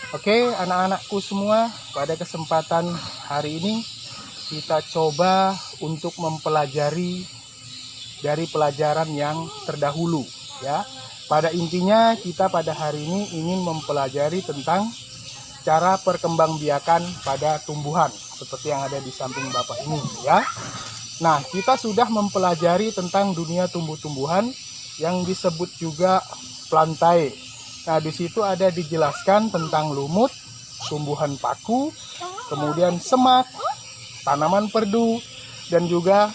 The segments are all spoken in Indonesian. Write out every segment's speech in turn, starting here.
Oke, anak-anakku semua, pada kesempatan hari ini kita coba untuk mempelajari dari pelajaran yang terdahulu, ya. Pada intinya kita pada hari ini ingin mempelajari tentang cara perkembangbiakan pada tumbuhan seperti yang ada di samping Bapak ini, ya. Nah, kita sudah mempelajari tentang dunia tumbuh-tumbuhan yang disebut juga plantae. Nah, di situ ada dijelaskan tentang lumut, tumbuhan paku, kemudian semak, tanaman perdu, dan juga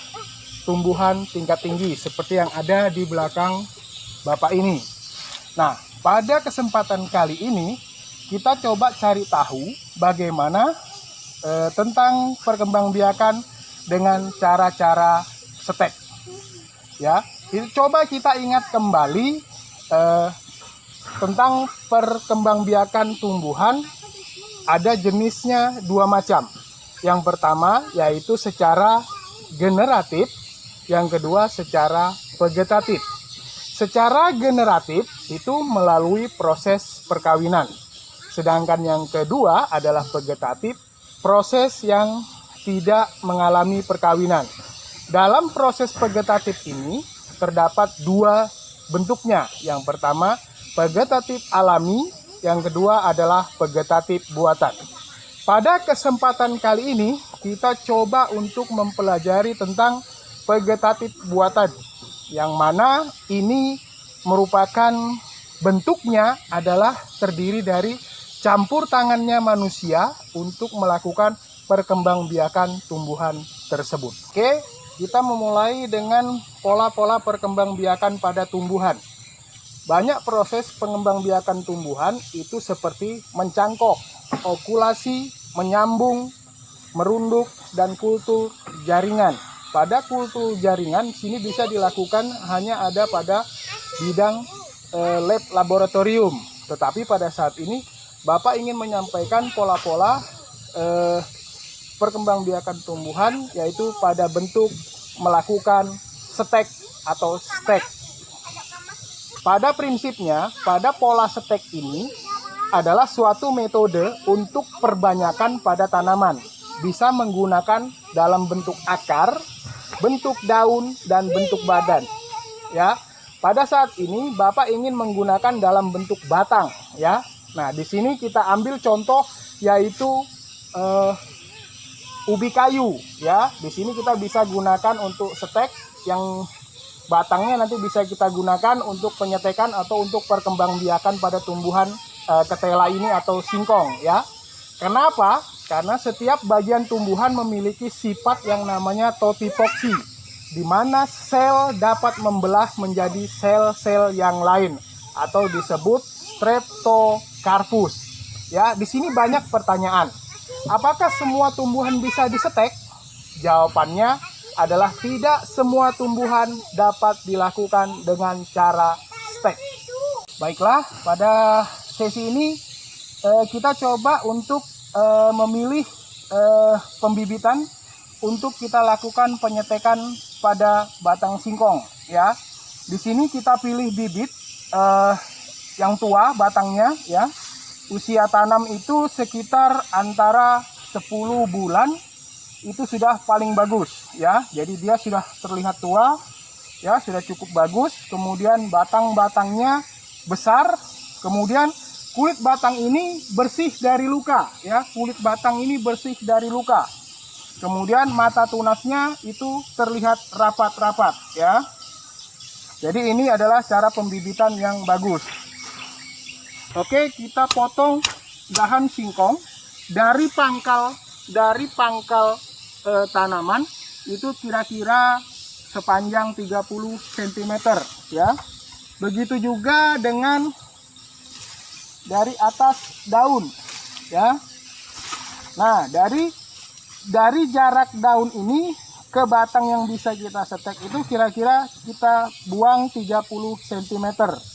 tumbuhan tingkat tinggi seperti yang ada di belakang Bapak ini. Nah, pada kesempatan kali ini kita coba cari tahu bagaimana tentang perkembangbiakan dengan cara-cara stek. Ya, coba kita ingat kembali tentang perkembangbiakan tumbuhan. Ada jenisnya dua macam. Yang pertama yaitu secara generatif, yang kedua secara vegetatif. Secara generatif itu melalui proses perkawinan. Sedangkan yang kedua adalah vegetatif, proses yang tidak mengalami perkawinan. Dalam proses vegetatif ini terdapat dua bentuknya. Yang pertama vegetatif alami, yang kedua adalah vegetatif buatan. Pada kesempatan kali ini kita coba untuk mempelajari tentang vegetatif buatan, yang mana ini merupakan bentuknya adalah terdiri dari campur tangannya manusia untuk melakukan perkembangbiakan tumbuhan tersebut. Oke, kita memulai dengan pola-pola perkembangbiakan pada tumbuhan. Banyak proses pengembangbiakan tumbuhan itu seperti mencangkok, okulasi, menyambung, merunduk, dan kultur jaringan. Pada kultur jaringan sini bisa dilakukan hanya ada pada bidang lab laboratorium. Tetapi pada saat ini Bapak ingin menyampaikan pola-pola perkembangbiakan tumbuhan, yaitu pada bentuk melakukan stek atau stek. Pada prinsipnya, pada pola stek ini adalah suatu metode untuk perbanyakan pada tanaman. Bisa menggunakan dalam bentuk akar, bentuk daun, dan bentuk badan. Ya, pada saat ini Bapak ingin menggunakan dalam bentuk batang. Ya, nah di sini kita ambil contoh yaitu ubi kayu. Ya, di sini kita bisa gunakan untuk stek yang batangnya nanti bisa kita gunakan untuk penyetekan atau untuk perkembangbiakan pada tumbuhan ketela ini atau singkong, ya. Kenapa? Karena setiap bagian tumbuhan memiliki sifat yang namanya totipoksi, di mana sel dapat membelah menjadi sel-sel yang lain atau disebut streptocarpus. Ya, di sini banyak pertanyaan. Apakah semua tumbuhan bisa disetek? Jawabannya adalah tidak semua tumbuhan dapat dilakukan dengan cara stek. Baiklah, pada sesi ini kita coba untuk memilih pembibitan untuk kita lakukan penyetekan pada batang singkong, ya. Di sini kita pilih bibit yang tua batangnya, ya. Usia tanam itu sekitar antara 10 bulan. Itu sudah paling bagus, ya. Jadi dia sudah terlihat tua, ya, sudah cukup bagus. Kemudian batang-batangnya besar. Kemudian kulit batang ini bersih dari luka, ya. Kulit batang ini bersih dari luka. Kemudian mata tunasnya itu terlihat rapat-rapat, ya. Jadi ini adalah cara pembibitan yang bagus. Oke, kita potong dahan singkong dari pangkal tanaman itu kira-kira sepanjang 30 cm, ya. Begitu juga dengan dari atas daun, ya. Nah, dari jarak daun ini ke batang yang bisa kita setek itu kira-kira kita buang 30 cm,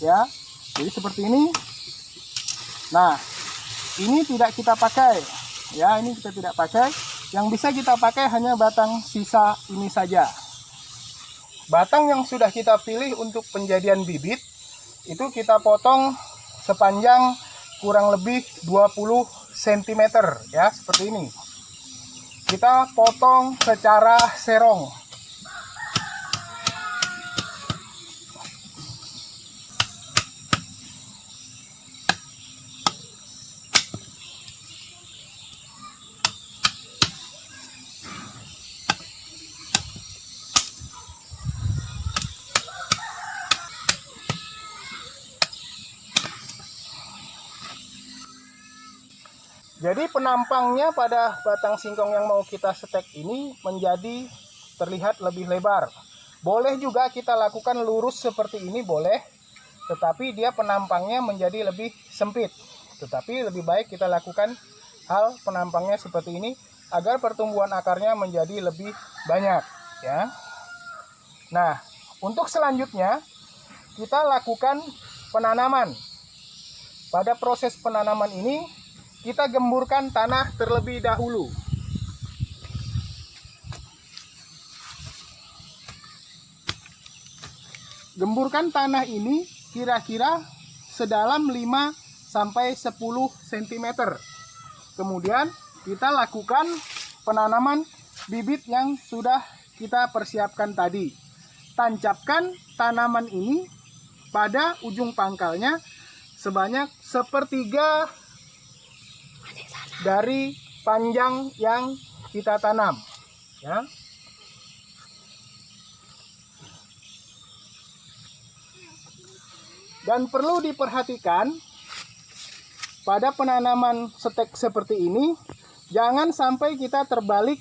ya. Jadi seperti ini. Nah, ini tidak kita pakai, ya, ini kita tidak pakai. Yang bisa kita pakai hanya batang sisa ini saja. Batang yang sudah kita pilih untuk penjadian bibit itu kita potong sepanjang kurang lebih 20 cm ya, seperti ini. Kita potong secara serong. Jadi penampangnya pada batang singkong yang mau kita stek ini menjadi terlihat lebih lebar. Boleh juga kita lakukan lurus seperti ini, boleh. Tetapi dia penampangnya menjadi lebih sempit. Tetapi lebih baik kita lakukan hal penampangnya seperti ini agar pertumbuhan akarnya menjadi lebih banyak, ya. Nah, untuk selanjutnya kita lakukan penanaman. Pada proses penanaman ini kita gemburkan tanah terlebih dahulu. Gemburkan tanah ini kira-kira sedalam 5-10 cm. Kemudian kita lakukan penanaman bibit yang sudah kita persiapkan tadi. Tancapkan tanaman ini pada ujung pangkalnya sebanyak 1/3 dari panjang yang kita tanam, ya. Dan perlu diperhatikan pada penanaman stek seperti ini, jangan sampai kita terbalik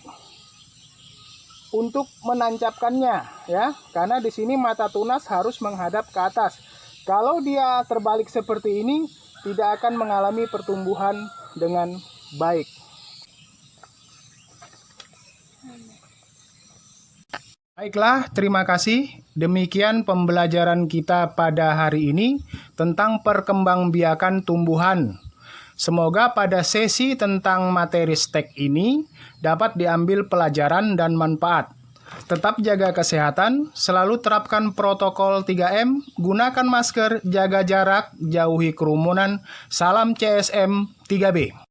untuk menancapkannya, ya, karena di sini mata tunas harus menghadap ke atas. Kalau dia terbalik seperti ini, tidak akan mengalami pertumbuhan dengan baik. Baiklah, terima kasih. Demikian pembelajaran kita pada hari ini tentang perkembangbiakan tumbuhan. Semoga pada sesi tentang materi stek ini dapat diambil pelajaran dan manfaat. Tetap jaga kesehatan, selalu terapkan protokol 3M, gunakan masker, jaga jarak, jauhi kerumunan. Salam CSM 3B.